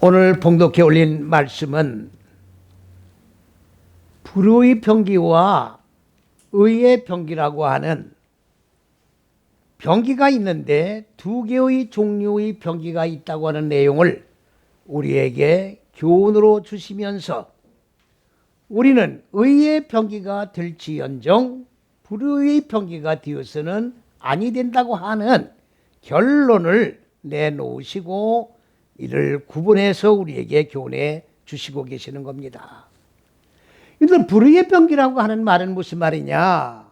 오늘 봉독해 올린 말씀은 불의의 병기와 의의 병기라고 하는 병기가 있는데 두 개의 종류의 병기가 있다고 하는 내용을 우리에게 교훈으로 주시면서 우리는 의의 병기가 될지언정 불의의 병기가 되어서는 아니 된다고 하는 결론을 내놓으시고 이를 구분해서 우리에게 교훈해 주시고 계시는 겁니다. 이들 불의의 병기라고 하는 말은 무슨 말이냐?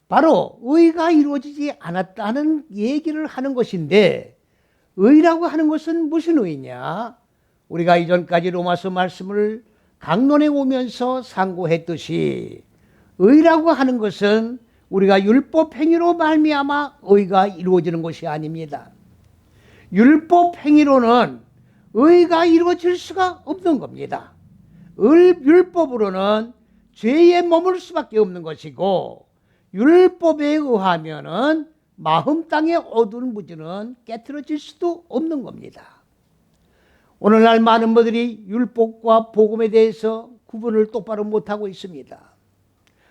바로 의가 이루어지지 않았다는 얘기를 하는 것인데, 의라고 하는 것은 무슨 의냐? 우리가 이전까지 로마서 말씀을 강론해 오면서 상고했듯이 의라고 하는 것은 우리가 율법 행위로 말미암아 의가 이루어지는 것이 아닙니다. 율법 행위로는 의가 이루어질 수가 없는 겁니다. 율법으로는 죄에 머물 수밖에 없는 것이고, 율법에 의하면은 마음 땅의 어두운 무지는 깨트려질 수도 없는 겁니다. 오늘날 많은 분들이 율법과 복음에 대해서 구분을 똑바로 못하고 있습니다.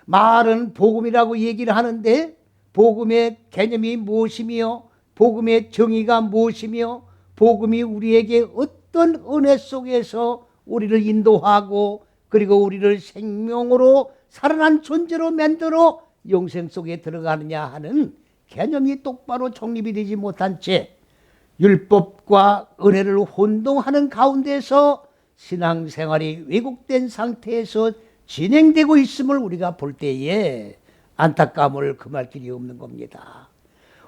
말은 복음이라고 얘기를 하는데 복음의 개념이 무엇이며 복음의 정의가 무엇이며 복음이 우리에게 어떤 은혜 속에서 우리를 인도하고 그리고 우리를 생명으로 살아난 존재로 만들어 영생 속에 들어가느냐 하는 개념이 똑바로 정립이 되지 못한 채 율법과 은혜를 혼동하는 가운데서 신앙생활이 왜곡된 상태에서 진행되고 있음을 우리가 볼 때에 안타까움을 금할 길이 없는 겁니다.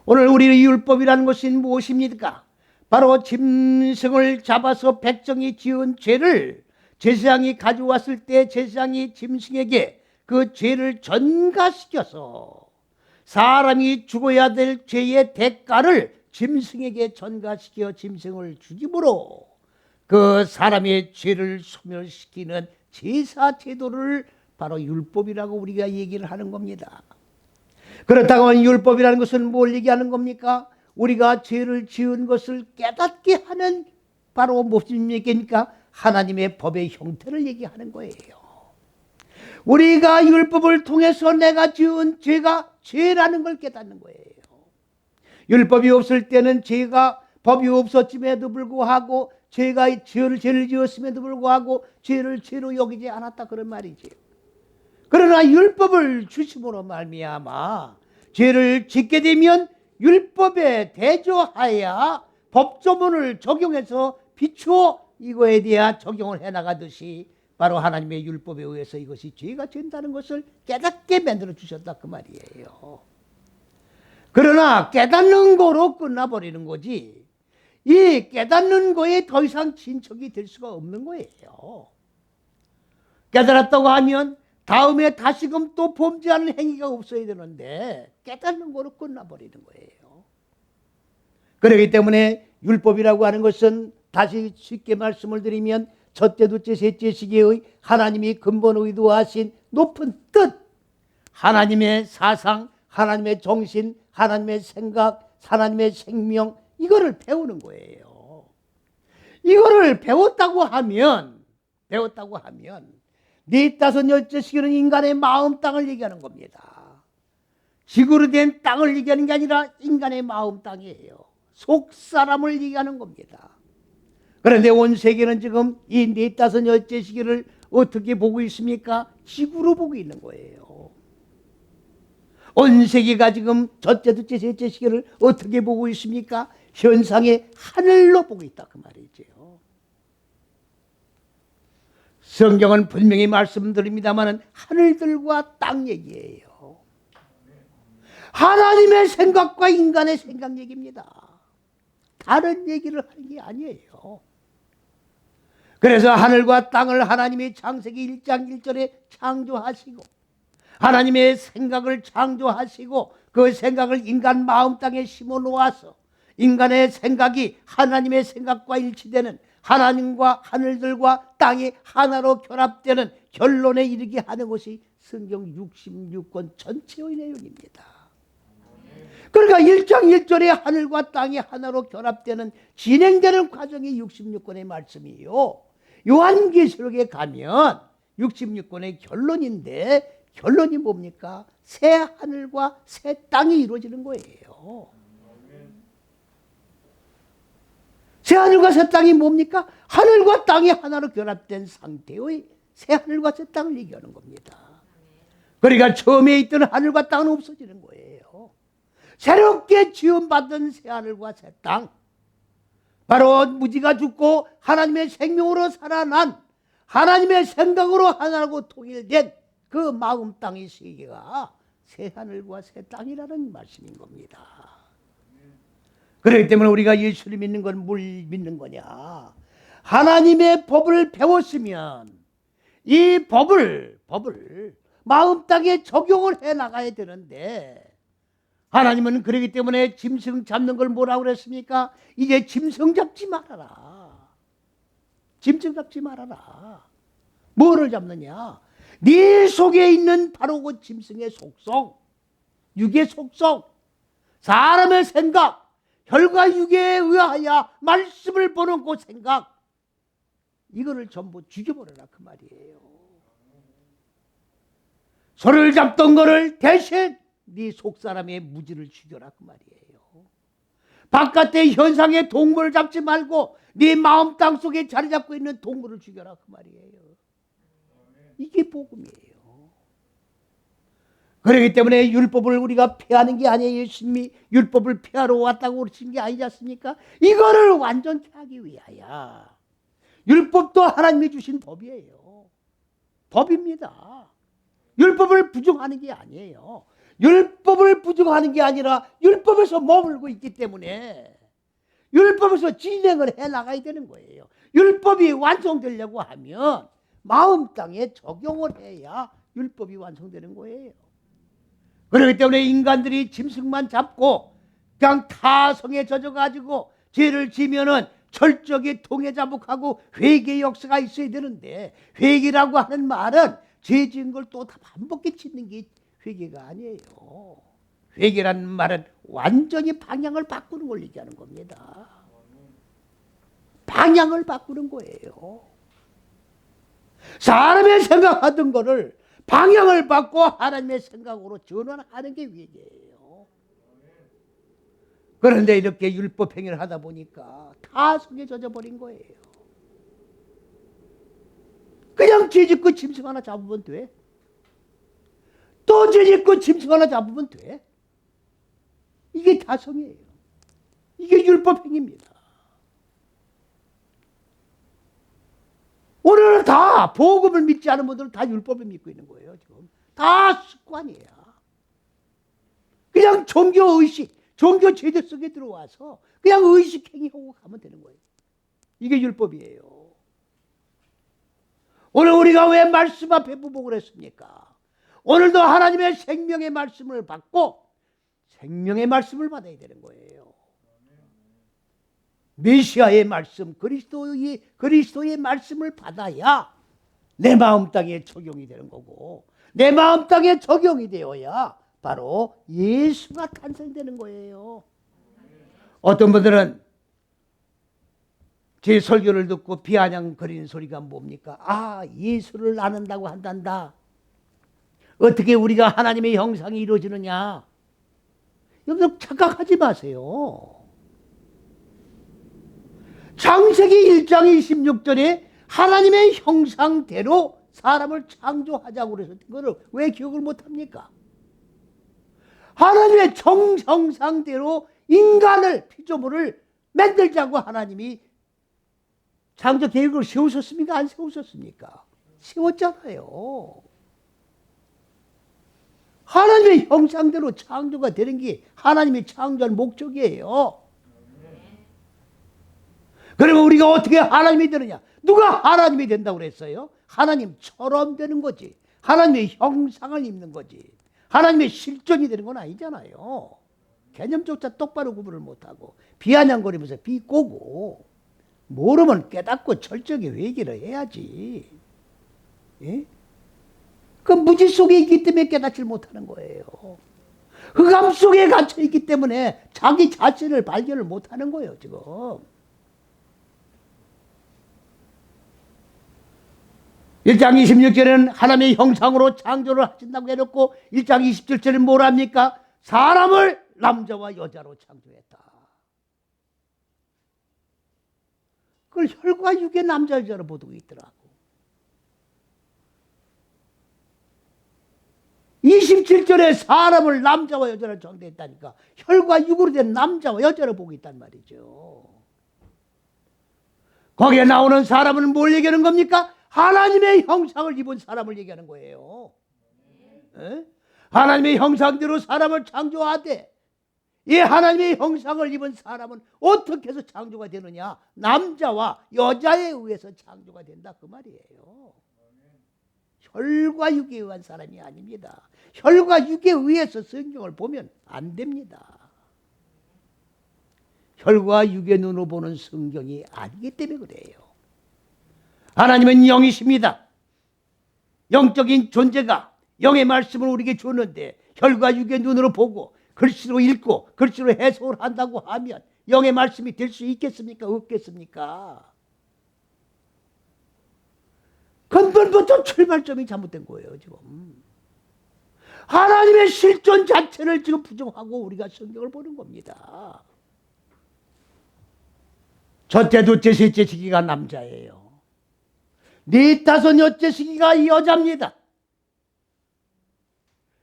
오늘 우리의 율법이라는 것이 무엇입니까? 바로 짐승을 잡아서 백성이 지은 죄를 제사장이 가져왔을 때 제사장이 짐승에게 그 죄를 전가시켜서 사람이 죽어야 될 죄의 대가를 짐승에게 전가시켜 짐승을 죽임으로 그 사람의 죄를 소멸시키는 제사 제도를 바로 율법이라고 우리가 얘기를 하는 겁니다. 그렇다고 하면 율법이라는 것은 뭘 얘기하는 겁니까? 우리가 죄를 지은 것을 깨닫게 하는 바로 무엇입니까? 하나님의 법의 형태를 얘기하는 거예요. 우리가 율법을 통해서 내가 지은 죄가 죄라는 걸 깨닫는 거예요. 율법이 없을 때는 죄가 법이 없었음에도 불구하고 죄가 죄를 지었음에도 불구하고 죄를 죄로 여기지 않았다 그런 말이지. 그러나 율법을 주심으로 말미암아 죄를 짓게 되면 율법에 대조하여 법조문을 적용해서 비추어 이거에 대한 적용을 해나가듯이 바로 하나님의 율법에 의해서 이것이 죄가 된다는 것을 깨닫게 만들어 주셨다 그 말이에요. 그러나 깨닫는 거로 끝나버리는 거지 이 깨닫는 거에 더 이상 진척이 될 수가 없는 거예요. 깨달았다고 하면 다음에 다시금 또 범죄하는 행위가 없어야 되는데 깨닫는 거로 끝나버리는 거예요. 그렇기 때문에 율법이라고 하는 것은 다시 쉽게 말씀을 드리면 첫째, 둘째, 셋째 시기의 하나님이 근본 의도하신 높은 뜻, 하나님의 사상, 하나님의 정신, 하나님의 생각, 하나님의 생명 이거를 배우는 거예요. 이거를 배웠다고 하면 네 다섯 열째 시기는 인간의 마음 땅을 얘기하는 겁니다. 지구로 된 땅을 얘기하는 게 아니라 인간의 마음 땅이에요. 속 사람을 얘기하는 겁니다. 그런데 온 세계는 지금 이 네 다섯 열째 시기를 어떻게 보고 있습니까? 지구로 보고 있는 거예요. 온 세계가 지금 첫째, 둘째, 셋째 시기를 어떻게 보고 있습니까? 현상의 하늘로 보고 있다 그 말이죠. 성경은 분명히 말씀드립니다만 하늘들과 땅 얘기예요. 하나님의 생각과 인간의 생각 얘기입니다. 다른 얘기를 하는 게 아니에요. 그래서 하늘과 땅을 하나님이 창세기 1장 1절에 창조하시고 하나님의 생각을 창조하시고 그 생각을 인간 마음 땅에 심어 놓아서 인간의 생각이 하나님의 생각과 일치되는 하나님과 하늘들과 땅이 하나로 결합되는 결론에 이르게 하는 것이 성경 66권 전체의 내용입니다. 그러니까 일장일절에 하늘과 땅이 하나로 결합되는 진행되는 과정이 66권의 말씀이에요. 요한계시록에 가면 66권의 결론인데 결론이 뭡니까? 새 하늘과 새 땅이 이루어지는 거예요. 새 하늘과 새 땅이 뭡니까? 하늘과 땅이 하나로 결합된 상태의 새 하늘과 새 땅을 얘기하는 겁니다. 그러니까 처음에 있던 하늘과 땅은 없어지는 거예요. 새롭게 지음받은 새 하늘과 새 땅, 바로 무지가 죽고 하나님의 생명으로 살아난 하나님의 생각으로 하나라고 통일된 그 마음 땅의 세계가 새 하늘과 새 땅이라는 말씀인 겁니다. 그렇기 때문에 우리가 예수를 믿는 건 뭘 믿는 거냐? 하나님의 법을 배웠으면 이 법을 마음 땅에 적용을 해 나가야 되는데, 하나님은 그렇기 때문에 짐승 잡는 걸 뭐라고 그랬습니까? 이제 짐승 잡지 말아라. 짐승 잡지 말아라. 뭐를 잡느냐? 네 속에 있는 바로 그 짐승의 속성, 육의 속성, 사람의 생각, 혈과 육에 의하여 말씀을 보는 그 생각, 이거를 전부 죽여버려라 그 말이에요. 소를 잡던 거를 대신 네 속사람의 무지를 죽여라 그 말이에요. 바깥의 현상의 동물을 잡지 말고 네 마음 땅 속에 자리 잡고 있는 동물을 죽여라 그 말이에요. 이게 복음이에요. 그렇기 때문에 율법을 우리가 폐하는 게 아니에요. 예수님이 율법을 폐하러 왔다고 그러신 게 아니지 않습니까? 이거를 완전히 하기 위하여 율법도 하나님이 주신 법이에요. 법입니다. 율법을 부정하는 게 아니에요. 율법을 부정하는 게 아니라 율법에서 머물고 있기 때문에 율법에서 진행을 해 나가야 되는 거예요. 율법이 완성되려고 하면 마음 땅에 적용을 해야 율법이 완성되는 거예요. 그렇기 때문에 인간들이 짐승만 잡고 그냥 타성에 젖어가지고 죄를 지면은 철저하게 통해자복하고 회개의 역사가 있어야 되는데, 회개라고 하는 말은 죄 지은 걸 또 다 반복해 짓는 게 회개가 아니에요. 회개라는 말은 완전히 방향을 바꾸는 걸 얘기하는 겁니다. 방향을 바꾸는 거예요. 사람의 생각하던 거를 방향을 바꿔 하나님의 생각으로 전환하는 게 회개예요. 그런데 이렇게 율법 행위를 하다 보니까 타성에 젖어버린 거예요. 그냥 죄짓고 짐승 하나 잡으면 돼. 또 죄짓고 짐승 하나 잡으면 돼. 이게 타성이에요. 이게 율법 행위입니다. 오늘은 다 복음을 믿지 않은 분들은 다 율법을 믿고 있는 거예요. 지금 다 습관이에요. 그냥 종교의식, 종교 제도 속에 들어와서 그냥 의식 행위하고 가면 되는 거예요. 이게 율법이에요. 오늘 우리가 왜 말씀 앞에 부복을 했습니까? 오늘도 하나님의 생명의 말씀을 받고 생명의 말씀을 받아야 되는 거예요. 메시아의 말씀, 그리스도의 말씀을 받아야 내 마음 땅에 적용이 되는 거고, 내 마음 땅에 적용이 되어야 바로 예수가 탄생되는 거예요. 어떤 분들은 제 설교를 듣고 비아냥거리는 소리가 뭡니까? 아, 예수를 나눈다고 한단다. 어떻게 우리가 하나님의 형상이 이루어지느냐? 여러분 착각하지 마세요. 창세기 1장 26절에 하나님의 형상대로 사람을 창조하자고 그래서 그거를 왜 기억을 못합니까? 하나님의 정형상대로 인간을 피조물을 만들자고 하나님이 창조 계획을 세우셨습니까? 안 세우셨습니까? 세웠잖아요. 하나님의 형상대로 창조가 되는 게 하나님이 창조한 목적이에요. 그러면 우리가 어떻게 하나님이 되느냐? 누가 하나님이 된다고 그랬어요? 하나님처럼 되는 거지. 하나님의 형상을 입는 거지. 하나님의 실존이 되는 건 아니잖아요. 개념조차 똑바로 구분을 못하고 비아냥거리면서 비꼬고, 모르면 깨닫고 철저하게 회개를 해야지. 예? 그 무지 속에 있기 때문에 깨닫지 못하는 거예요. 흑암 속에 갇혀 있기 때문에 자기 자신을 발견을 못하는 거예요, 지금. 1장 26절에는 하나님의 형상으로 창조를 하신다고 해놓고 1장 27절에는 뭐랍니까? 사람을 남자와 여자로 창조했다. 그걸 혈과 육의 남자 여자로 보고 있더라고. 27절에 사람을 남자와 여자로 창조했다니까 혈과 육으로 된 남자와 여자로 보고 있단 말이죠. 거기에 나오는 사람은 뭘 얘기하는 겁니까? 하나님의 형상을 입은 사람을 얘기하는 거예요. 에? 하나님의 형상대로 사람을 창조하되 이 하나님의 형상을 입은 사람은 어떻게 해서 창조가 되느냐? 남자와 여자에 의해서 창조가 된다 그 말이에요. 혈과 육에 의한 사람이 아닙니다. 혈과 육에 의해서 성경을 보면 안 됩니다. 혈과 육의 눈으로 보는 성경이 아니기 때문에 그래요. 하나님은 영이십니다. 영적인 존재가 영의 말씀을 우리에게 줬는데 혈과 육의 눈으로 보고 글씨로 읽고 글씨로 해석을 한다고 하면 영의 말씀이 될 수 있겠습니까? 없겠습니까? 근본부터 출발점이 잘못된 거예요, 지금. 하나님의 실존 자체를 지금 부정하고 우리가 성경을 보는 겁니다. 첫째, 둘째, 셋째 시기가 남자예요. 네 다섯 여째 시기가 여자입니다.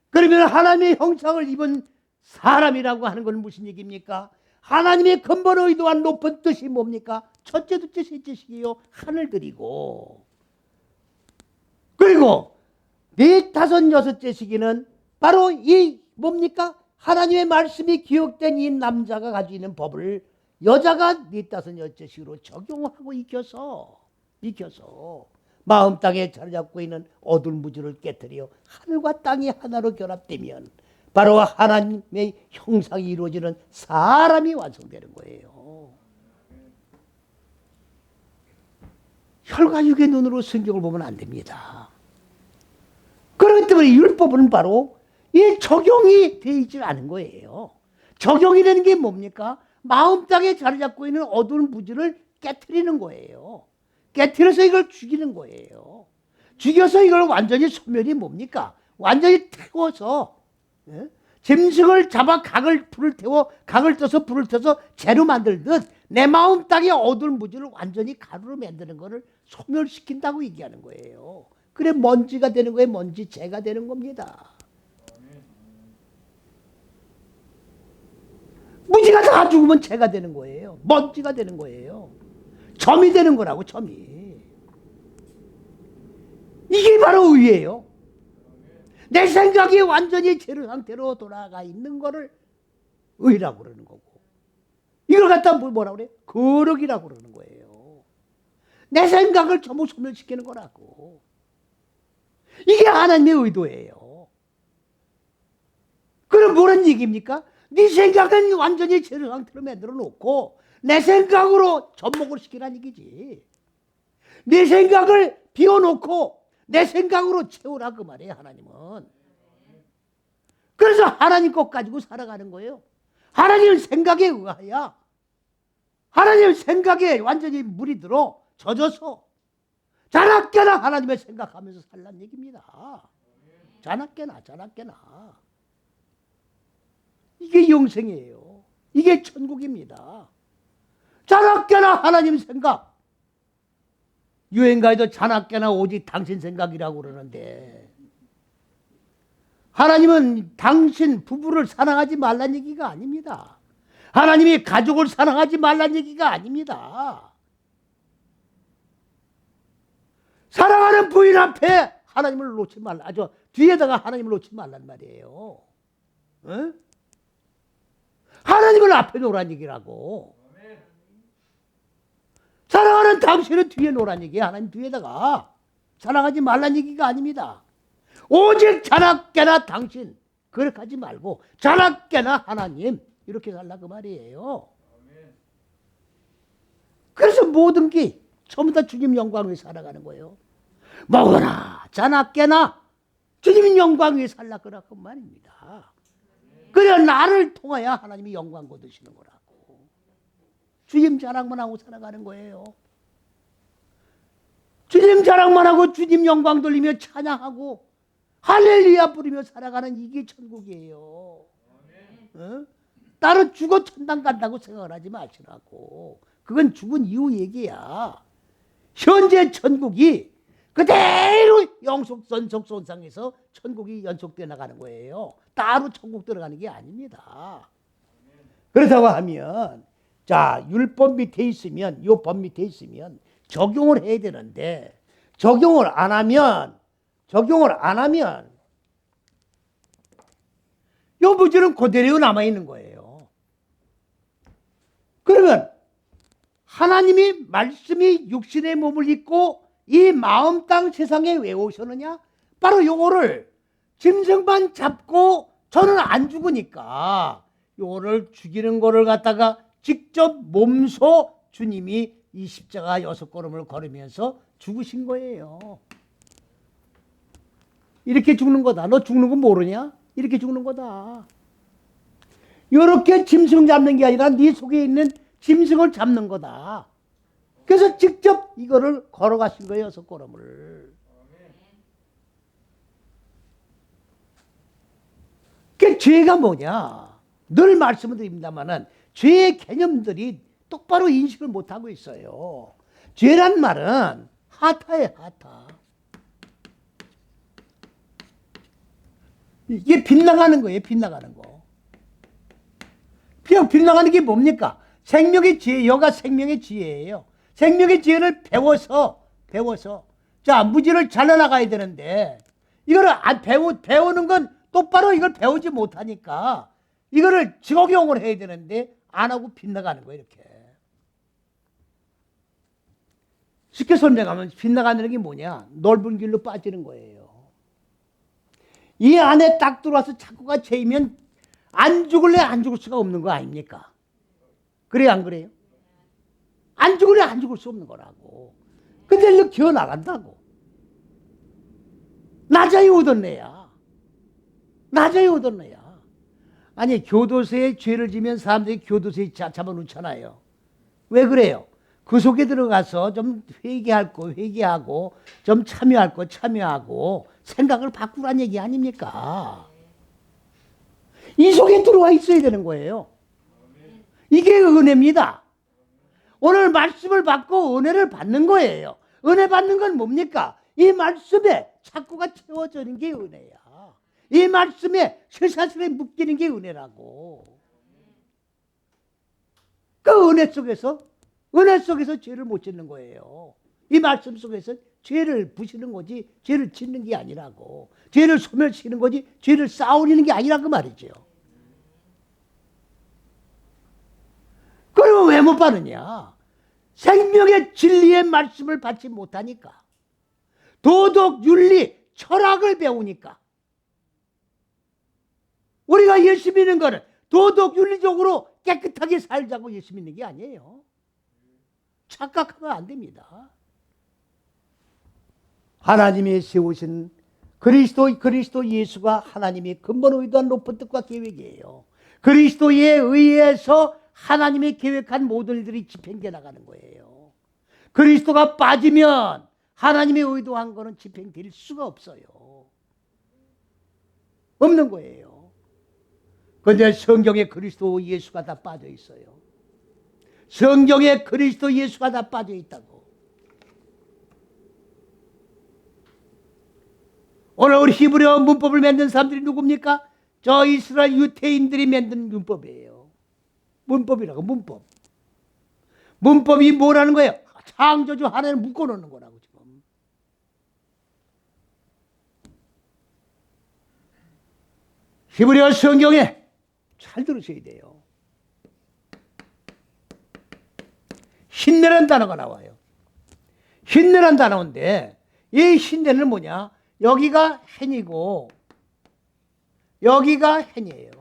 그러면 하나님의 형상을 입은 사람이라고 하는 건 무슨 얘기입니까? 하나님의 근본 의도한 높은 뜻이 뭡니까? 첫째, 둘째, 셋째 시기요. 하늘들이고 그리고 네 다섯 여섯째 시기는 바로 이 뭡니까? 하나님의 말씀이 기록된 이 남자가 가지고 있는 법을 여자가 네 다섯 여섯째 시기로 적용하고 익혀서 마음 땅에 자리 잡고 있는 어두운 무주를 깨뜨려 하늘과 땅이 하나로 결합되면 바로 하나님의 형상이 이루어지는 사람이 완성되는 거예요. 혈과 육의 눈으로 성경을 보면 안 됩니다. 그렇기 때문에 율법은 바로 이 적용이 되지 않은 거예요. 적용이 되는 게 뭡니까? 마음 땅에 자리 잡고 있는 어두운 무주를 깨뜨리는 거예요. 깨뜨려서 이걸 죽이는 거예요. 죽여서 이걸 완전히 소멸이 뭡니까? 완전히 태워서 짐승을 잡아 불을 떠서 재로 만들듯 내 마음 땅에 어두운 무주를 완전히 가루로 만드는 것을 소멸시킨다고 얘기하는 거예요. 그래 먼지가 되는 거예요. 먼지 재가 되는 겁니다. 무지가 다 죽으면 재가 되는 거예요. 먼지가 되는 거예요. 점이 되는 거라고, 점이. 이게 바로 의예요. 내 생각이 완전히 제로 상태로 돌아가 있는 거를 의라고 그러는 거고, 이걸 갖다 뭐라고 그래? 거룩이라고 그러는 거예요. 내 생각을 전부 소멸시키는 거라고. 이게 하나님의 의도예요. 그럼 뭐란 얘기입니까? 네 생각은 완전히 제로 상태로 만들어 놓고 내 생각으로 접목을 시키라는 얘기지. 내 생각을 비워놓고 내 생각으로 채우라 그 말이에요, 하나님은. 그래서 하나님 것 가지고 살아가는 거예요. 하나님 생각에 의하여, 하나님 생각에 완전히 물이 들어 젖어서 자나깨나 하나님의 생각하면서 살란 얘기입니다. 자나깨나. 이게 영생이에요. 이게 천국입니다. 자나깨나 하나님 생각. 유행가에도 자나깨나 오직 당신 생각이라고 그러는데, 하나님은 당신 부부를 사랑하지 말란 얘기가 아닙니다. 하나님이 가족을 사랑하지 말란 얘기가 아닙니다. 사랑하는 부인 앞에 하나님을 놓지 말라. 뒤에다가 하나님을 놓지 말란 말이에요. 어? 하나님을 앞에 놓으란 얘기라고. 사랑하는 당신은 뒤에 놓으란 얘기야. 하나님 뒤에다가. 사랑하지 말란 얘기가 아닙니다. 오직 자나깨나 당신. 그렇게 하지 말고 자나깨나 하나님. 이렇게 살라 그 말이에요. 그래서 모든 게 전부 다 주님 영광 위에 살아가는 거예요. 먹어라 자나깨나 주님 영광 위에 살라 그 말입니다. 그래 나를 통하여 하나님이 영광 거두시는 거라고. 주님 자랑만 하고 살아가는 거예요. 주님 자랑만 하고 주님 영광 돌리며 찬양하고 할렐루야 부르며 살아가는 이게 천국이에요. 어? 따로 죽어 천당 간다고 생각을 하지 마시라고. 그건 죽은 이후 얘기야. 현재 천국이 그대로 영속선상에서 천국이 연속되어 나가는 거예요. 따로 천국 들어가는 게 아닙니다. 그렇다고 하면 자 율법 밑에 있으면 요 법 밑에 있으면 적용을 해야 되는데 적용을 안 하면 요 무지는 그대로 남아있는 거예요. 그러면 하나님이 말씀이 육신의 몸을 입고 이 마음 땅 세상에 왜 오셨느냐? 바로 요거를 짐승만 잡고 저는 안 죽으니까 요거를 죽이는 거를 갖다가 직접 몸소 주님이 이 십자가 6걸음을 걸으면서 죽으신 거예요. 이렇게 죽는 거다. 너 죽는 거 모르냐? 이렇게 죽는 거다. 이렇게 짐승 잡는 게 아니라 네 속에 있는 짐승을 잡는 거다. 그래서 직접 이거를 걸어가신 거예요. 6걸음을. 그 죄가 뭐냐? 늘 말씀을 드립니다만은 죄의 개념들이 똑바로 인식을 못하고 있어요. 죄란 말은 하타예요. 하타. 이게 빗나가는 거예요. 빗나가는 거. 빗나가는 게 뭡니까? 생명의 지혜, 여가 생명의 지혜예요. 생명의 지혜를 배워서 자 무지를 잘라나가야 되는데 이거를 배우는 건 똑바로 이걸 배우지 못하니까 이거를 적용을 해야 되는데 안 하고 빗나가는 거예요. 이렇게 쉽게 설명하면 빗나가는 게 뭐냐? 넓은 길로 빠지는 거예요. 이 안에 딱 들어와서 착고가 죄이면 안 죽을래 안 죽을 수가 없는 거 아닙니까? 그래요 안 그래요? 안 죽을래 안 죽을 수 없는 거라고. 근데 일로 기어나간다고. 낮아야 얻었네야. 낮아야 얻었네야. 아니 교도소에 죄를 지면 사람들이 교도소에 잡아놓잖아요. 왜 그래요? 그 속에 들어가서 좀 회개할 거 회개하고 좀 참여할 거 참여하고 생각을 바꾸라는 얘기 아닙니까? 이 속에 들어와 있어야 되는 거예요. 이게 은혜입니다. 오늘 말씀을 받고 은혜를 받는 거예요. 은혜 받는 건 뭡니까? 이 말씀에 착고가 채워지는 게 은혜야. 이 말씀에 쇠사슬에 묶이는 게 은혜라고. 그 은혜 속에서 죄를 못 짓는 거예요. 이 말씀 속에서 죄를 부시는 거지 죄를 짓는 게 아니라고. 죄를 소멸시키는 거지 죄를 쌓아올리는 게 아니라고 말이죠. 그러면 왜 못 받느냐? 생명의 진리의 말씀을 받지 못하니까. 도덕, 윤리, 철학을 배우니까. 우리가 예수 믿는 거는 도덕, 윤리적으로 깨끗하게 살자고 예수 믿는 게 아니에요. 착각하면 안 됩니다. 하나님이 세우신 그리스도 예수가 하나님의 근본 의도한 높은 뜻과 계획이에요. 그리스도에 의해서 하나님이 계획한 모든 일들이 집행돼 나가는 거예요. 그리스도가 빠지면 하나님이 의도한 거는 집행될 수가 없어요. 없는 거예요. 그런데 성경에 그리스도 예수가 다 빠져 있어요. 성경에 그리스도 예수가 다 빠져 있다고. 오늘 우리 히브리어 문법을 만든 사람들이 누굽니까? 저 이스라엘 유태인들이 만든 문법이에요. 문법이라고 문법. 문법이 뭐라는 거예요? 창조주 하나를 묶어놓는 거라고 지금. 히브리어 성경에 잘 들으셔야 돼요. 흰내란 단어가 나와요. 흰내란 단어인데 이 흰내는 뭐냐? 여기가 헨이고 여기가 헨이에요.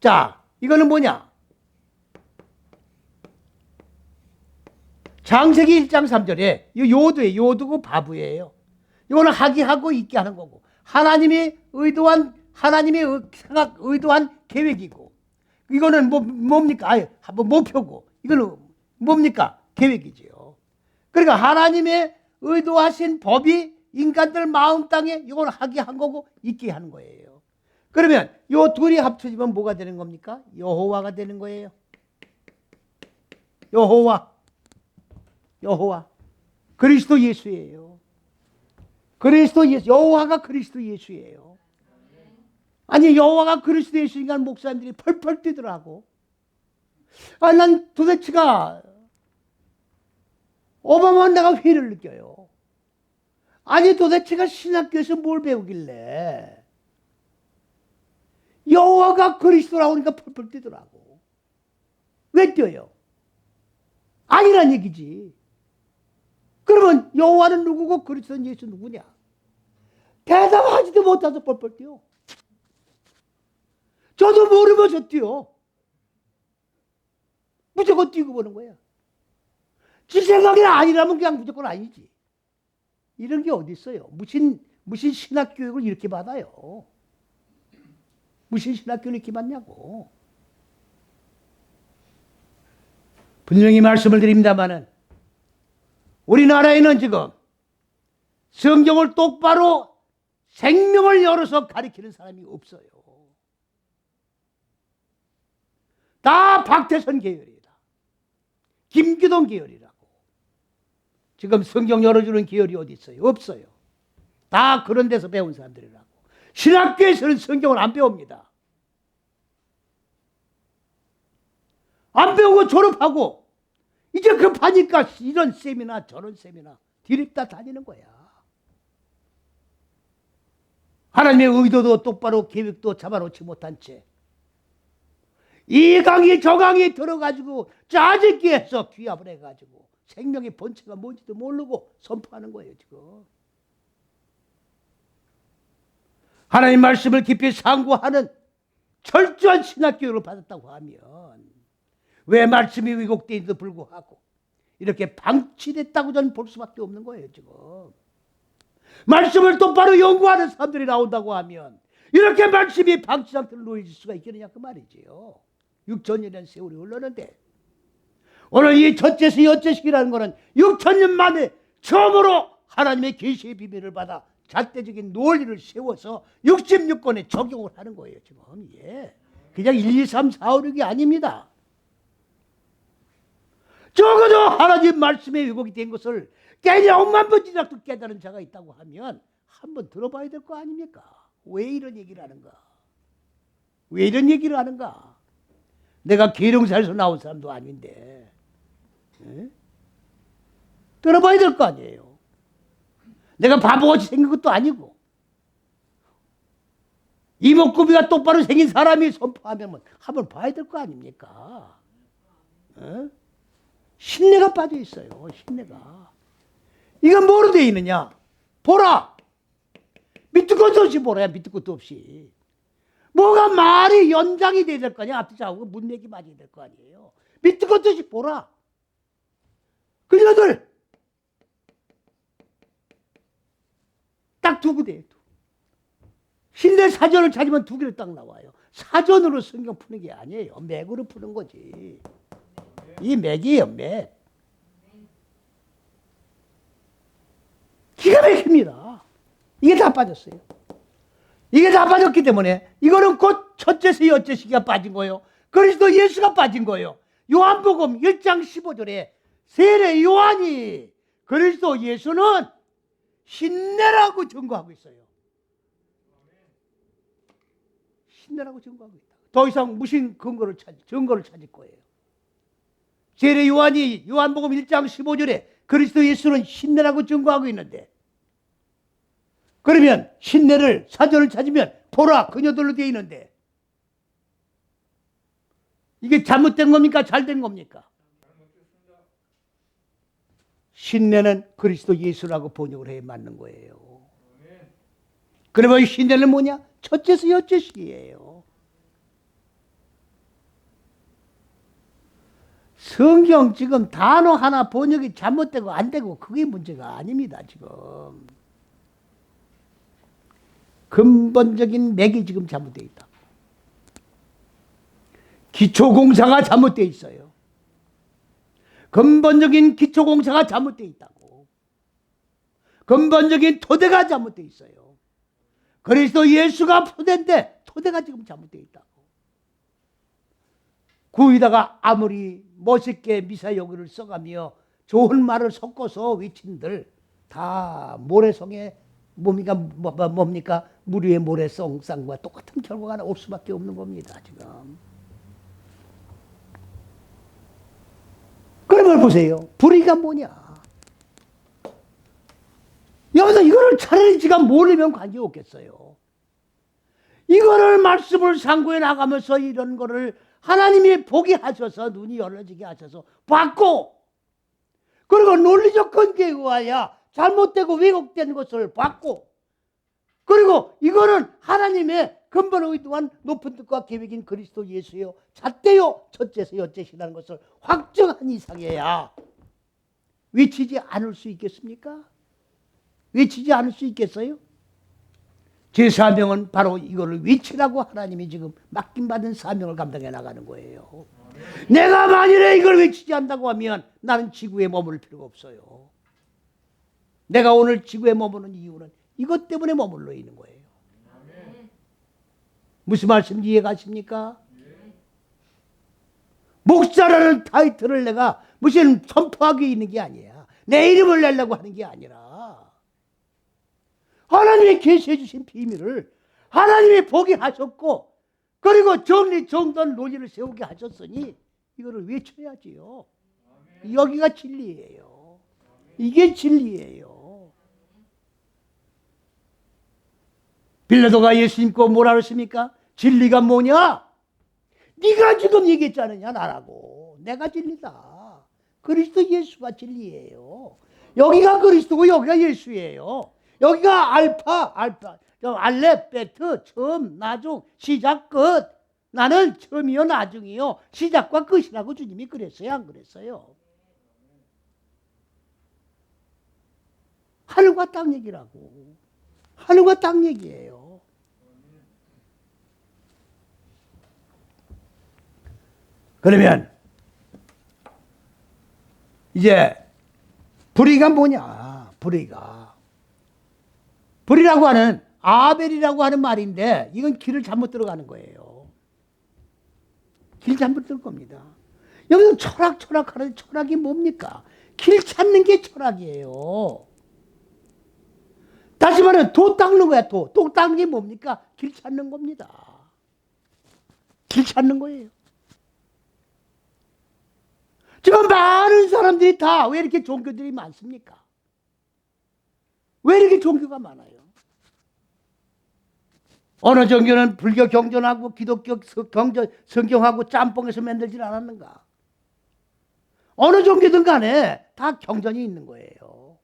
자, 이거는 뭐냐? 창세기 1장 3절에 이 요두예요. 요두고 바브예요. 이거는 하게 하고 있게 하는 거고 하나님이 의도한 하나님의 생각, 의도한 계획이고, 이거는 뭡니까? 한번 목표고, 이거는 뭡니까? 계획이지요. 그러니까 하나님의 의도하신 법이 인간들 마음 땅에 이걸 하게 한 거고, 있게 하는 거예요. 그러면 요 둘이 합쳐지면 뭐가 되는 겁니까? 여호와가 되는 거예요. 여호와. 그리스도 예수예요. 그리스도 예수. 여호와가 그리스도 예수예요. 아니, 여호와가 그리스도 예수니까 목사님들이 펄펄 뛰더라고. 난 도대체가 어마어마한 내가 회의를 느껴요. 아니, 도대체가 신학교에서 뭘 배우길래 여호와가 그리스도라고 하니까 펄펄 뛰더라고. 왜 뛰어요? 아니란 얘기지. 그러면 여호와는 누구고 그리스도는 예수 누구냐? 대답하지도 못해서 뻘뻘 뛰어. 저도 모르면서 뛰어. 무조건 뛰고 보는 거야. 지 생각이 아니라면 그냥 무조건 아니지. 이런 게 어디 있어요? 무슨 신학 교육을 이렇게 받아요? 무슨 신학 교육을 이렇게 받냐고. 분명히 말씀을 드립니다마는 우리나라에는 지금 성경을 똑바로 생명을 열어서 가르치는 사람이 없어요. 다 박태선 계열이다. 김기동 계열이라고. 지금 성경 열어주는 계열이 어디 있어요? 없어요. 다 그런 데서 배운 사람들이라고. 신학교에서는 성경을 안 배웁니다. 안 배우고 졸업하고 이제 급하니까 이런 세미나 저런 세미나 디립다 다니는 거야. 하나님의 의도도 똑바로 계획도 잡아놓지 못한 채 이 강이 저 강이 들어가지고 짜증기 해서 귀합을 해가지고 생명의 본체가 뭔지도 모르고 선포하는 거예요 지금. 하나님 말씀을 깊이 상고하는 철저한 신학교육을 받았다고 하면 왜 말씀이 왜곡되는데도 불구하고 이렇게 방치됐다고 저는 볼 수밖에 없는 거예요 지금. 말씀을 똑바로 연구하는 사람들이 나온다고 하면 이렇게 말씀이 방치 상태로 놓여질 수가 있겠느냐 그 말이지요. 6천년이라는 세월이 흘렀는데 오늘 이 첫째시 여째식이라는 것은 6천년 만에 처음으로 하나님의 계시의 비밀을 받아 잣대적인 논리를 세워서 66권에 적용을 하는 거예요 지금. 예. 그냥 1, 2, 3, 4, 5, 6이 아닙니다. 적어도 하나님 말씀에 왜곡이 된 것을 깨냐 5만 번지락도 깨달은 자가 있다고 하면 한번 들어봐야 될 거 아닙니까? 왜 이런 얘기를 하는가? 왜 이런 얘기를 하는가? 내가 계룡사에서 나온 사람도 아닌데 에? 들어봐야 될 거 아니에요. 내가 바보같이 생긴 것도 아니고 이목구비가 똑바로 생긴 사람이 선포하면 한번 봐야 될 거 아닙니까? 에? 신뢰가 빠져 있어요. 신뢰가. 이건 뭐로 되어 있느냐? 보라. 밑도 끝도 없이 보라. 밑도 끝도 없이. 뭐가 말이 연장이 돼야 될 거 아니야? 앞뒤 좌우가 문맥이 맞아야 될 거 아니에요? 밑도 끝도 없이 보라. 그녀들 딱 두 구대예요. 신뢰 사전을 찾으면 두 개로 딱 나와요. 사전으로 성경 푸는 게 아니에요. 맥으로 푸는 거지. 이 맥이에요, 맥. 기가 막힙니다. 이게 다 빠졌어요. 이게 다 빠졌기 때문에 이거는 곧 첫째서 여째시기가 빠진 거예요. 그리스도 예수가 빠진 거예요. 요한복음 1장 15절에 세례 요한이 그리스도 예수는 신내라고 증거하고 있어요. 신내라고 증거하고 있다. 더 이상 무슨 증거를 찾을 거예요. 세례 요한이 요한복음 1장 15절에 그리스도 예수는 신내라고 증거하고 있는데 그러면 신내를 사전을 찾으면 보라 그녀들로 되어 있는데 이게 잘못된 겁니까? 잘된 겁니까? 신내는 그리스도 예수라고 번역을 해야 맞는 거예요. 그러면 신내는 뭐냐? 첫째서 여째식이에요. 성경 지금 단어 하나 번역이 잘못되고 안 되고 그게 문제가 아닙니다 지금. 근본적인 맥이 지금 잘못되어 있다. 기초공사가 잘못되어 있어요. 근본적인 기초공사가 잘못되어 있다고. 근본적인 토대가 잘못되어 있어요. 그리스도 예수가 토대인데 토대가 지금 잘못되어 있다고. 구이다가 아무리 멋있게 미사여구를 써가며 좋은 말을 섞어서 외친들 다 모래성에 뭡니까? 물 위에 모래성쌍과 똑같은 결과가 나올 수밖에 없는 겁니다. 지금. 그러면 보세요. 불의가 뭐냐? 여기서 이거를 차라리 지가 모르면 관계없겠어요. 이거를 말씀을 상고해 나가면서 이런 거를 하나님이 보게 하셔서 눈이 열려지게 하셔서 봤고, 그리고 논리적 근거에 의하여 잘못되고 왜곡된 것을 봤고, 그리고 이거는 하나님의 근본 의도한 높은 뜻과 계획인 그리스도 예수여 잣대요 첫째서 여째시라는 것을 확정한 이상해야 외치지 않을 수 있겠습니까? 외치지 않을 수 있겠어요? 제 사명은 바로 이거를 외치라고 하나님이 지금 맡김받은 사명을 감당해 나가는 거예요. 내가 만일에 이걸 외치지 않는다고 하면 나는 지구에 머물 필요가 없어요. 내가 오늘 지구에 머무는 이유는 이것 때문에 머물러 있는 거예요. 무슨 말씀 이해가십니까? 목사라는 타이틀을 내가 무슨 선포하기 있는 게 아니야. 내 이름을 내려고 하는 게 아니라 하나님이 계시해 주신 비밀을 하나님이 보게 하셨고, 그리고 정리정돈 논리를 세우게 하셨으니 이거를 외쳐야지요. 여기가 진리예요. 이게 진리예요. 빌라도가 예수님께 뭐라 그랬습니까? 진리가 뭐냐? 네가 지금 얘기했지 않느냐 나라고. 내가 진리다. 그리스도 예수가 진리예요. 여기가 그리스도고 여기가 예수예요. 여기가 알파, 알렙, 베트, 처음, 나중, 시작, 끝. 나는 처음이요 나중이요 시작과 끝이라고 주님이 그랬어요, 안 그랬어요? 하늘과 땅 얘기라고. 하늘과 땅 얘기예요. 그러면 이제 불의가 뭐냐? 불의라고 하는 아벨이라고 하는 말인데 이건 길을 잘못 들어가는 거예요. 길 잘못 들을 겁니다. 여기서 철학하는데 철학이 뭡니까? 길 찾는 게 철학이에요. 다시 말하면 도 닦는 거야. 도 닦는 게 뭡니까? 길 찾는 겁니다. 길 찾는 거예요. 지금 많은 사람들이 다 왜 이렇게 종교들이 많습니까? 왜 이렇게 종교가 많아요? 어느 종교는 불교 경전하고 기독교 성경하고 짬뽕에서 만들질 않았는가? 어느 종교든 간에 다 경전이 있는 거예요.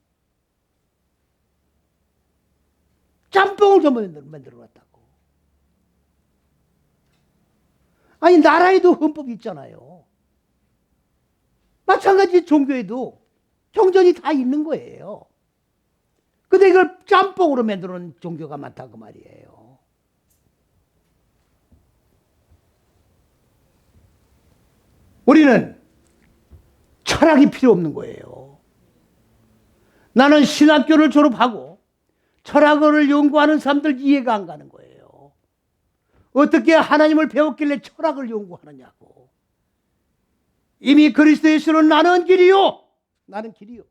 짬뽕을 좀 만들어 놨다고. 아니 나라에도 헌법이 있잖아요. 마찬가지 종교에도 경전이 다 있는 거예요. 근데 이걸 짬뽕으로 만들어 놓은 종교가 많다고 말이에요. 우리는 철학이 필요 없는 거예요. 나는 신학교를 졸업하고 철학을 연구하는 사람들 이해가 안 가는 거예요. 어떻게 하나님을 배웠길래 철학을 연구하느냐고. 이미 그리스도 예수는 나는 길이요. 나는 길이요.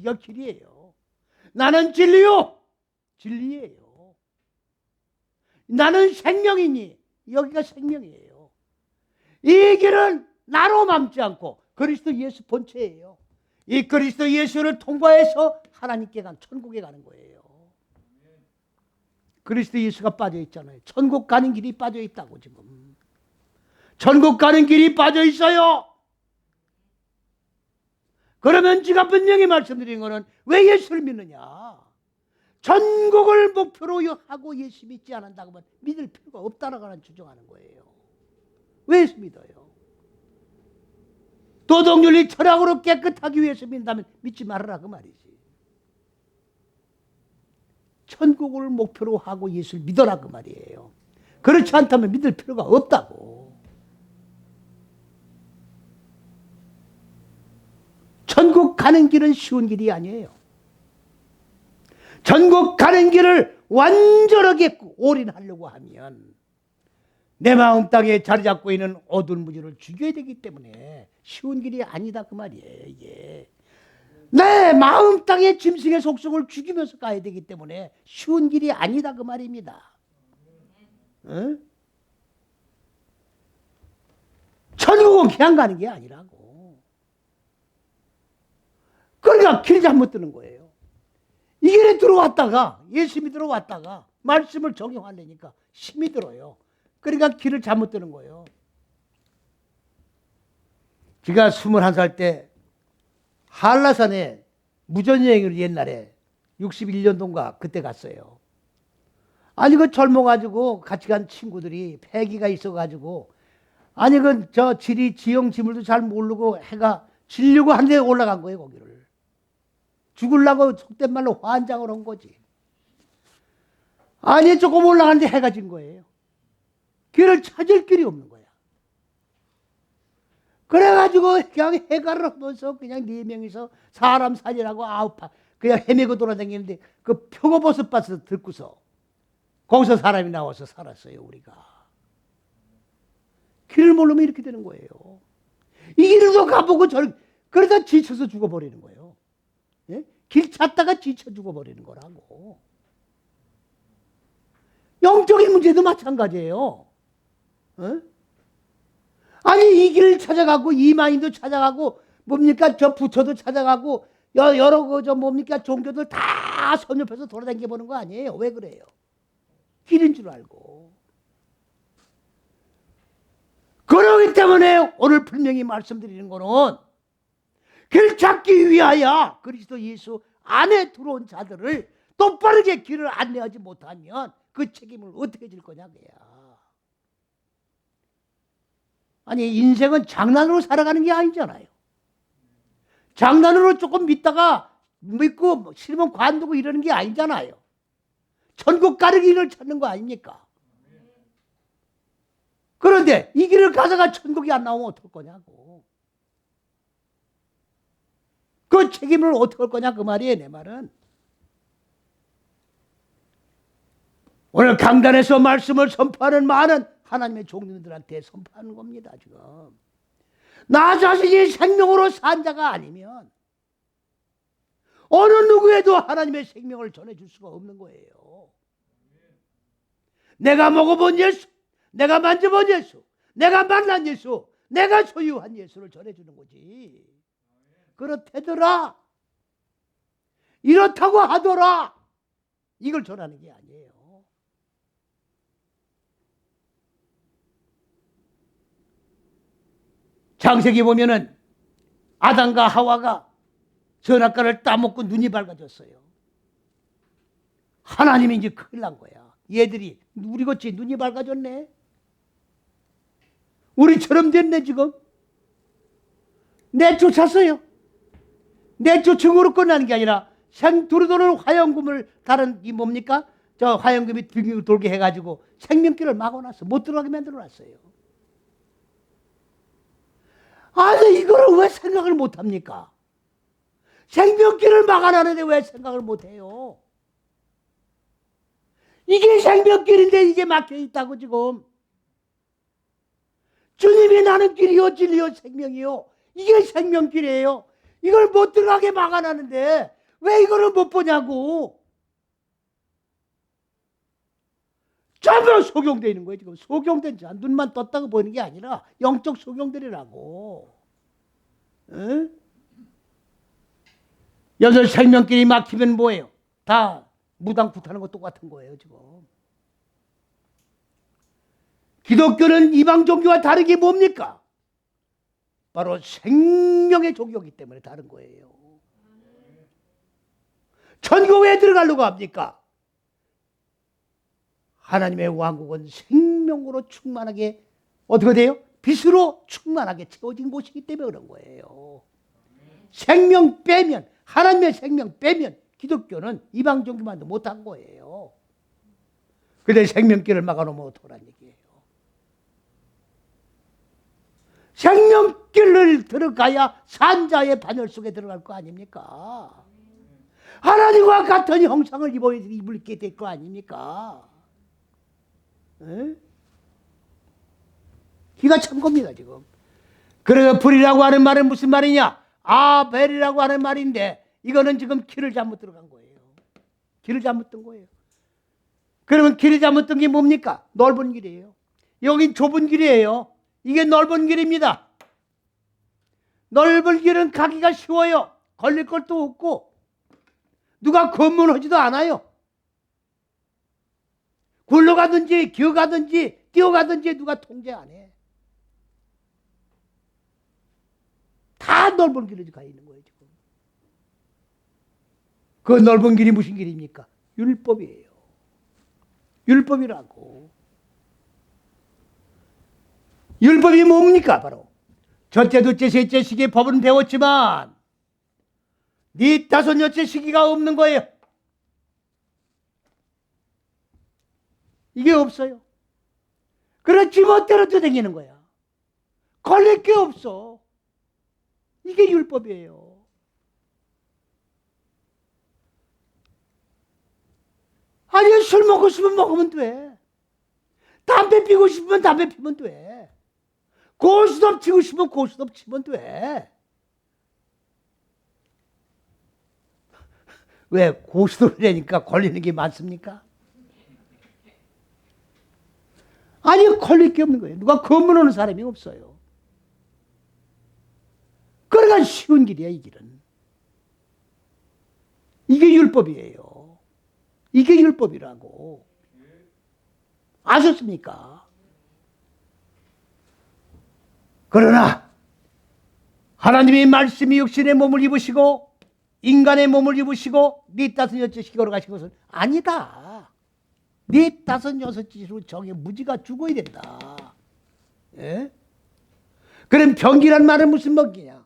이가 길이에요. 나는 진리요. 진리예요. 나는 생명이니 여기가 생명이에요. 이 길은 나로 남지 않고 그리스도 예수 본체예요. 이 그리스도 예수를 통과해서 하나님께 간 천국에 가는 거예요. 그리스도 예수가 빠져 있잖아요. 천국 가는 길이 빠져 있다고 지금. 천국 가는 길이 빠져 있어요. 그러면 제가 분명히 말씀드린 거는 왜 예수를 믿느냐? 천국을 목표로 하고 예수 믿지 않는다고 하면 믿을 필요가 없다라고 주장하는 거예요. 왜 예수 믿어요? 도덕윤리 철학으로 깨끗하기 위해서 믿는다면 믿지 말아라 그 말이지. 천국을 목표로 하고 예수를 믿어라 그 말이에요. 그렇지 않다면 믿을 필요가 없다고. 천국 가는 길은 쉬운 길이 아니에요. 천국 가는 길을 완전하게 올인하려고 하면 내 마음 땅에 자리 잡고 있는 어두운 무지를 죽여야 되기 때문에 쉬운 길이 아니다 그 말이에요. 이게 내 마음 땅에 짐승의 속성을 죽이면서 가야 되기 때문에 쉬운 길이 아니다 그 말입니다. 응? 천국은 그냥 가는 게 아니라고. 그러니까 길 잘못 드는 거예요. 이 길에 들어왔다가 예수님이 들어왔다가 말씀을 적용하려니까 힘이 들어요. 그러니까 길을 잘못 드는 거예요. 제가 21살 때 한라산에 무전여행을 옛날에 61년도인가 그때 갔어요. 아니 그 젊어가지고 같이 간 친구들이 패기가 있어가지고 아니 그 저 지형 지물도 잘 모르고 해가 지려고 한 데 올라간 거예요. 거기를 죽으려고 속된 말로 환장을 한 거지. 아니 조금 올라갔는데 해가 진 거예요. 길을 찾을 길이 없는 거야. 그래가지고 그냥 해가를 하면서 그냥 4명이서 사람 살리라고 그냥 헤매고 돌아다니는데 그 표고버섯 밭에서 듣고서 거기서 사람이 나와서 살았어요. 우리가 길을 모르면 이렇게 되는 거예요. 이 길도 가보고 그러다 지쳐서 죽어버리는 거예요. 예? 길 찾다가 지쳐 죽어버리는 거라고. 영적인 문제도 마찬가지예요. 어? 아니 이 길을 찾아가고 이마인도 찾아가고 뭡니까 저 부처도 찾아가고 여러 그 저 뭡니까 종교들 다 선옆에서 돌아다녀 보는 거 아니에요? 왜 그래요? 길인 줄 알고. 그러기 때문에 오늘 분명히 말씀드리는 거는 길 찾기 위하여 그리스도 예수 안에 들어온 자들을 똑바르게 길을 안내하지 못하면 그 책임을 어떻게 질 거냐 그야. 아니 인생은 장난으로 살아가는 게 아니잖아요. 장난으로 조금 믿다가 믿고 싫으면 관두고 이러는 게 아니잖아요. 천국 가는 길을 찾는 거 아닙니까? 그런데 이 길을 가다가 천국이 안 나오면 어떡할 거냐고. 그 책임을 어떻게 할 거냐 그 말이에요. 내 말은. 오늘 강단에서 말씀을 선포하는 많은 하나님의 종들한테 선포하는 겁니다. 지금 나 자신이 생명으로 산 자가 아니면 어느 누구에도 하나님의 생명을 전해줄 수가 없는 거예요. 내가 먹어본 예수, 내가 만져본 예수, 내가 만난 예수, 내가 소유한 예수를 전해주는 거지. 그렇다더라, 이렇다고 하더라, 이걸 전하는 게 아니에요. 창세기 보면은 아담과 하와가 선악과를 따먹고 눈이 밝아졌어요. 하나님이 이제 큰일 난 거야. 얘들이 우리같이 눈이 밝아졌네. 우리처럼 됐네 지금. 내쫓았어요. 내쫓음으로 끝나는 게 아니라 두루도는 화염금을 다른 이 뭡니까? 저 화염금이 빙빙 돌게 해가지고 생명길을 막아놨어. 못 들어가게 만들어놨어요. 아니 이거를 왜 생각을 못합니까? 생명길을 막아놨는데 왜 생각을 못해요? 이게 생명길인데 이게 막혀있다고 지금. 주님이 나는 길이요 진리요 생명이요. 이게 생명길이에요. 이걸 못 들어가게 막아놨는데 왜 이거를 못 보냐고. 전부 소경되어 있는 거예요. 지금 소경된 자, 눈만 떴다고 보이는 게 아니라 영적 소경들이라고. 응? 여기서 생명길이 막히면 뭐예요? 다 무당부타는 거 똑같은 거예요. 지금 기독교는 이방 종교와 다르게 뭡니까? 바로 생명의 종교이기 때문에 다른 거예요. 천국에 들어가려고 합니까? 하나님의 왕국은 생명으로 충만하게 어떻게 돼요? 빛으로 충만하게 채워진 곳이기 때문에 그런 거예요. 생명 빼면, 하나님의 생명 빼면 기독교는 이방 종교만도 못한 거예요. 근데 생명길을 막아놓으면 어떡하란 얘기예요. 생명길을 들어가야 산자의 바늘 속에 들어갈 거 아닙니까? 하나님과 같은 형상을 입을게 될 거 아닙니까? 에? 기가 찬 겁니다 지금. 그래서 불이라고 하는 말은 무슨 말이냐? 아벨이라고 하는 말인데 이거는 지금 길을 잘못 들어간 거예요. 길을 잘못 든 거예요. 그러면 길이 잘못 든 게 뭡니까? 넓은 길이에요. 여긴 좁은 길이에요. 이게 넓은 길입니다. 넓은 길은 가기가 쉬워요. 걸릴 것도 없고 누가 검문하지도 않아요. 굴러가든지 기어가든지 뛰어가든지 누가 통제 안 해. 다 넓은 길로 가 있는 거예요 지금. 그 넓은 길이 무슨 길입니까? 율법이에요. 율법이라고. 율법이 뭡니까? 바로 첫째, 둘째, 셋째 시기의 법은 배웠지만 네 다섯, 여째 시기가 없는 거예요. 이게 없어요. 그렇지 멋대로 떠다니는 거야. 걸릴 게 없어. 이게 율법이에요. 아니 술 먹고 싶으면 먹으면 돼. 담배 피고 싶으면 담배 피면 돼. 고스톱 치고 싶으면 고스톱 치면 돼. 왜 고스톱이라니까 걸리는 게 많습니까? 아니 걸릴 게 없는 거예요. 누가 검문하는 사람이 없어요. 그러니까 쉬운 길이야 이 길은. 이게 율법이에요. 이게 율법이라고. 아셨습니까? 그러나 하나님의 말씀이 육신의 몸을 입으시고 인간의 몸을 입으시고 네 다섯 여째 시기로 가신 것은 아니다. 네 다섯 여섯째로 정해 무지가 죽어야 된다. 예? 그럼 병기란 말은 무슨 병기냐?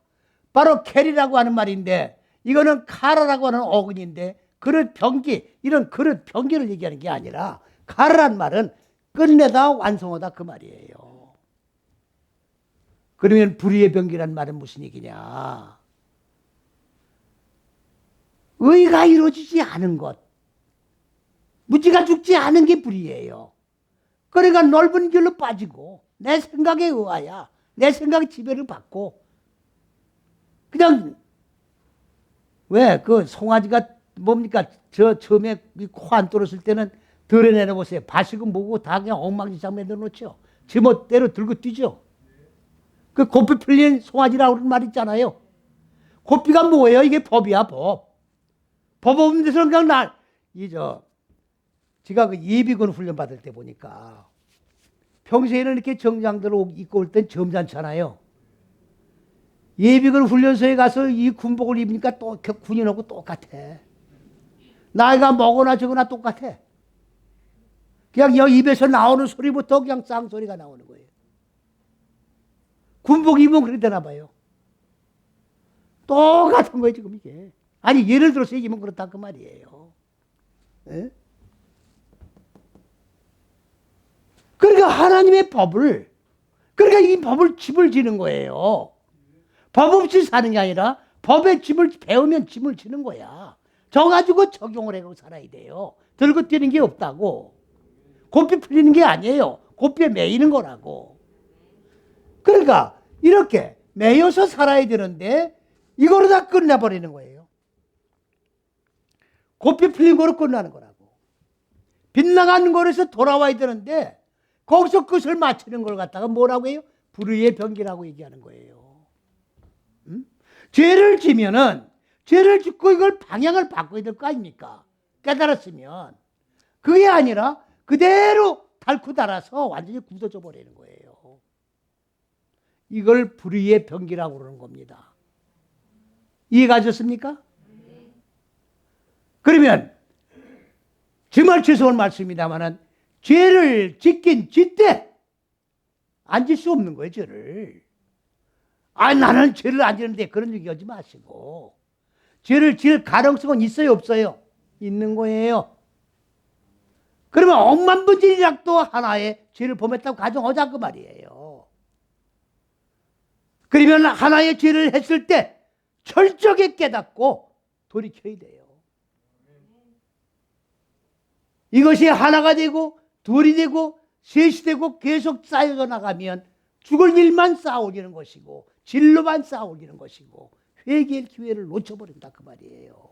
바로 캐리라고 하는 말인데 이거는 카라라고 하는 어근인데 그릇 병기 이런 그릇 병기를 얘기하는 게 아니라 카라란 말은 끝내다 완성하다 그 말이에요. 그러면 불의의 병기란 말은 무슨 얘기냐? 의가 이루어지지 않은 것, 무지가 죽지 않은 게 불의예요. 그러니까 넓은 길로 빠지고 내 생각에 의하야 내 생각의 지배를 받고 그냥 왜 그 송아지가 뭡니까 저 처음에 코 안 뚫었을 때는 덜어내려 보세요. 바식은 뭐고 다 그냥 엉망진창 만들어 놓죠. 지멋대로 들고 뛰죠. 그 고삐 풀린 송아지라고 하는 말 있잖아요. 고삐가 뭐예요? 이게 법이야 법. 법 없는 데서는 그냥 제가 그 예비군 훈련 받을 때 보니까 평소에는 이렇게 정장들 입고 올 땐 점잖잖아요. 예비군 훈련소에 가서 이 군복을 입으니까 또 군인하고 똑같아. 나이가 먹거나 적거나 똑같아. 그냥 여 입에서 나오는 소리부터 그냥 쌍소리가 나오는 거예요. 군복 입으면 그렇게 되나 봐요. 똑같은 거예요 지금 이게. 아니 예를 들어서 얘기하면 그렇다 그 말이에요. 에? 그러니까 하나님의 법을 그러니까 이 법을 집을 지는 거예요. 법 없이 사는 게 아니라 법의 집을 배우면 집을 지는 거야. 저 가지고 적용을 해서 살아야 돼요. 들고 뛰는 게 없다고. 고삐 풀리는 게 아니에요. 고삐에 매이는 거라고. 그러니까 이렇게 매여서 살아야 되는데 이거로 다 끝내버리는 거예요. 고삐 풀린 거로 끝나는 거라고. 빗나가는 거에서 돌아와야 되는데 거기서 끝을 맞추는 걸 갖다가 뭐라고 해요? 불의의 병기라고 얘기하는 거예요. 죄를 지면은 죄를 짓고 이걸 방향을 바꿔야 될 거 아닙니까? 깨달았으면. 그게 아니라 그대로 닳고 닳아서 완전히 굳어져 버리는 거예요. 이걸 불의의 병기라고 그러는 겁니다. 이해가셨습니까? 그러면 정말 죄송한 말씀입니다만은 죄를 짓긴 짓되 안 질 수 없는 거예요, 죄를. 아, 나는 죄를 안 지는데 그런 얘기 하지 마시고 죄를 지을 가능성은 있어요, 없어요? 있는 거예요. 그러면 억만분진이라도 하나의 죄를 범했다고 가정하자 그 말이에요. 그러면 하나의 죄를 했을 때 철저하게 깨닫고 돌이켜야 돼요. 이것이 하나가 되고 둘이 되고 셋이 되고 계속 쌓여져 나가면 죽을 일만 쌓아올리는 것이고 진로만 쌓아올리는 것이고 회개의 기회를 놓쳐버린다 그 말이에요.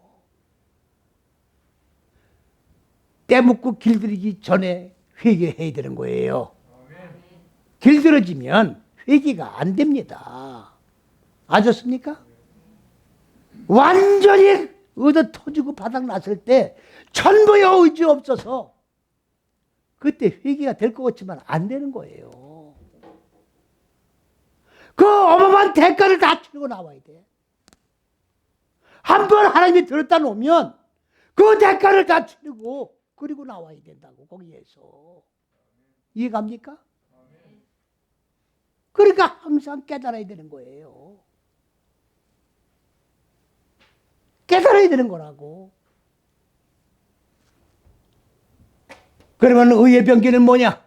떼묻고 길들이기 전에 회개해야 되는 거예요. 길들어지면 회개가 안 됩니다. 아셨습니까? 완전히 얻어 터지고 바닥 났을 때 전부의 의지 없어서 그때 회개가 될 것 같지만 안 되는 거예요. 그 어마어마한 대가를 다 치르고 나와야 돼. 한 번 하나님이 들었다 놓으면 그 대가를 다 치르고 그리고 나와야 된다고 거기에서. 이해갑니까? 그러니까 항상 깨달아야 되는 거예요. 깨달아야 되는 거라고. 그러면 의의 병기는 뭐냐?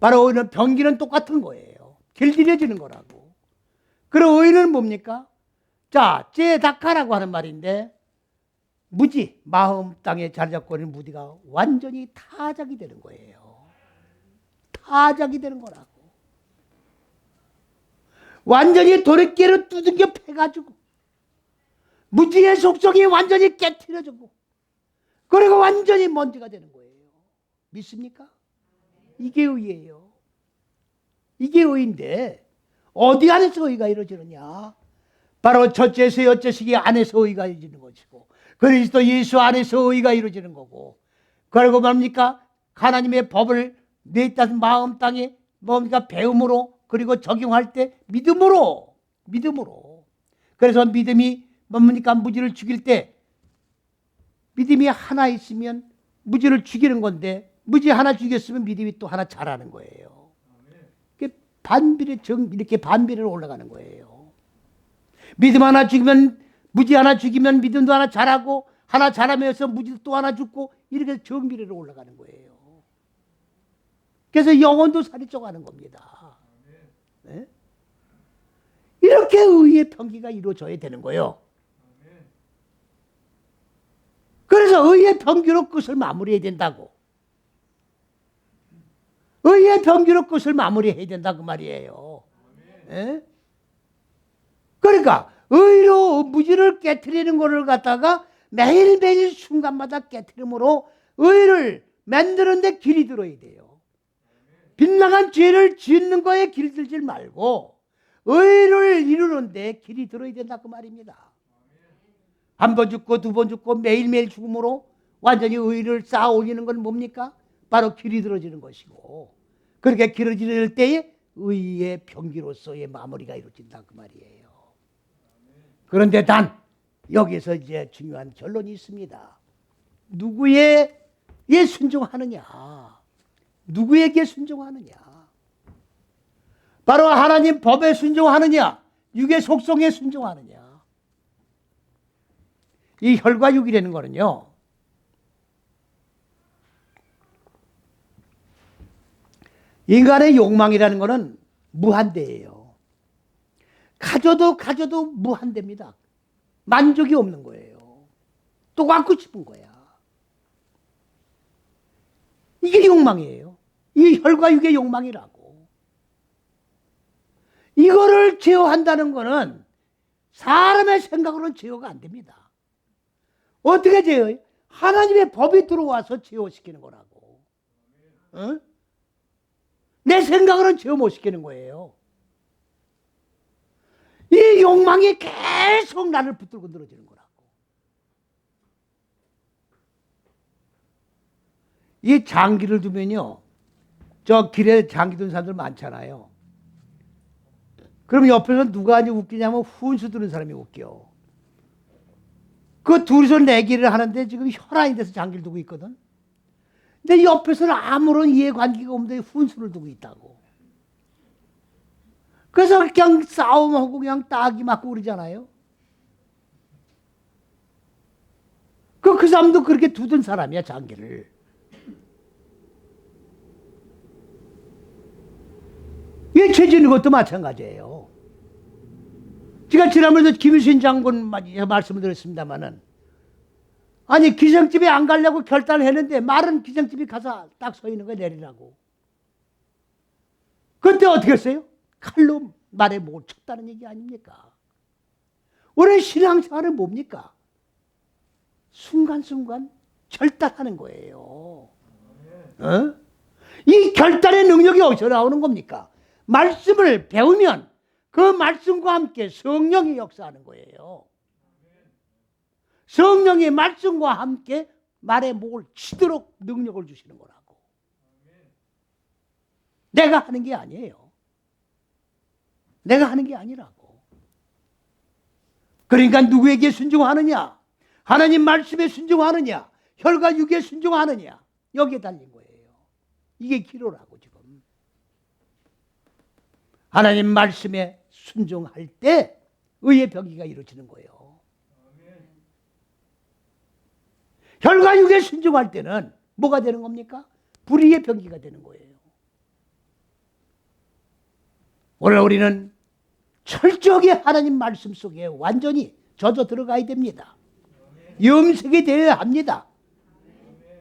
바로 의는 병기는 똑같은 거예요. 길들여지는 거라고. 그리고 의는 뭡니까? 자, 제다카라고 하는 말인데 무지, 마음 땅에 자리 잡고 있는 무지가 완전히 타작이 되는 거예요. 타작이 되는 거라고. 완전히 도래깨로 두들겨 패가지고 무지의 속성이 완전히 깨트려지고 그리고 완전히 먼지가 되는 거예요. 믿습니까? 이게 의예요. 이게 의인데 어디 안에서 의가 이루어지느냐? 바로 첫째서 여째식이 안에서 의가 이루어지는 것이고 그리스도 예수 안에서 의가 이루어지는 거고 그리고 뭡니까? 하나님의 법을 내 뜻 마음 땅에 뭡니까? 배움으로 그리고 적용할 때 믿음으로 그래서 믿음이 뭡니까? 무지를 죽일 때 믿음이 하나 있으면 무지를 죽이는 건데 무지 하나 죽였으면 믿음이 또 하나 자라는 거예요. 이렇게 반비례로 올라가는 거예요. 믿음 하나 죽이면 무지 하나 죽이면 믿음도 하나 자라고 하나 자라면서 무지도 또 하나 죽고 이렇게 정비례로 올라가는 거예요. 그래서 영혼도 살이 쪄가는 겁니다. 네? 이렇게 의의 평기가 이루어져야 되는 거예요. 그래서 의의 평기로 끝을 마무리해야 된다고. 의의 평기로 끝을 마무리해야 된다 그 말이에요. 네? 그러니까 의로 무지를 깨트리는 것을 갖다가 매일매일 순간마다 깨트림으로 의를 만드는 데 길이 들어야 돼요. 빗나간 죄를 짓는 거에 길들지 말고 의를 이루는 데 길이 들어야 된다 그 말입니다. 한 번 죽고 두 번 죽고 매일매일 죽음으로 완전히 의를 쌓아 올리는 건 뭡니까? 바로 길이 들어지는 것이고 그렇게 길어질 때에 의의 평기로서의 마무리가 이루어진다 그 말이에요. 그런데 단 여기서 이제 중요한 결론이 있습니다. 누구에게 순종하느냐? 누구에게 순종하느냐? 바로 하나님 법에 순종하느냐? 육의 속성에 순종하느냐? 이 혈과 육이라는 거는요. 인간의 욕망이라는 거는 무한대예요. 가져도 무한대입니다. 만족이 없는 거예요. 또 갖고 싶은 거야. 이게 욕망이에요. 이 혈과 육의 욕망이라고. 이거를 제어한다는 거는 사람의 생각으로는 제어가 안 됩니다. 어떻게 제어해요? 하나님의 법이 들어와서 제어시키는 거라고. 어? 내 생각으로는 제어 못 시키는 거예요. 이 욕망이 계속 나를 붙들고 늘어지는 거라고. 이 장기를 두면요. 저 길에 장기 둔 사람들 많잖아요. 그럼 옆에서 누가 이제 웃기냐면 훈수 두는 사람이 웃겨. 그 둘이서 내기를 하는데 지금 혈안이 돼서 장기를 두고 있거든. 근데 옆에서는 아무런 이해관계가 없는데 훈수를 두고 있다고. 그래서 그냥 싸움하고 그냥 따기 맞고 그러잖아요. 그 사람도 그렇게 두던 사람이야, 장기를. 이 죄지는 것도 마찬가지예요. 제가 지난번에도 김유신 장군 말씀을 드렸습니다마는, 아니 기생집에 안 가려고 결단을 했는데 말은 기생집에 가서 딱 서 있는 거야, 내리라고. 그때 어떻게 했어요? 칼로 말에 목을 쳤다는 얘기 아닙니까? 우리 신앙생활은 뭡니까? 순간순간 결단하는 거예요. 어? 이 결단의 능력이 어디서 나오는 겁니까? 말씀을 배우면 그 말씀과 함께 성령이 역사하는 거예요. 성령의 말씀과 함께 말에 목을 치도록 능력을 주시는 거라고. 내가 하는 게 아니에요. 내가 하는 게 아니라고. 그러니까 누구에게 순종하느냐? 하나님 말씀에 순종하느냐? 혈과 육에 순종하느냐? 여기에 달린 거예요. 이게 기로라고 지금. 하나님 말씀에 순종할 때 의의 병기가 이루어지는 거예요. 혈과 육에 순종할 때는 뭐가 되는 겁니까? 불의의 병기가 되는 거예요. 오늘 우리는 철저하게 하나님 말씀 속에 완전히 젖어 들어가야 됩니다. 염색이 되어야 합니다.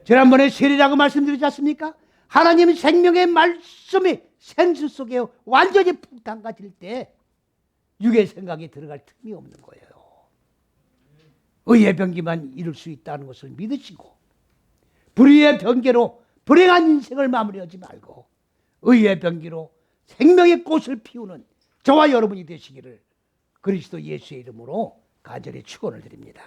지난번에 세례라고 말씀드리지 않습니까? 하나님 생명의 말씀이 생수 속에 완전히 푹 담가질 때 육의 생각이 들어갈 틈이 없는 거예요. 의의 병기만 이룰 수 있다는 것을 믿으시고, 불의의 병기로 불행한 인생을 마무리하지 말고 의의 병기로 생명의 꽃을 피우는 저와 여러분이 되시기를 그리스도 예수의 이름으로 간절히 축원을 드립니다.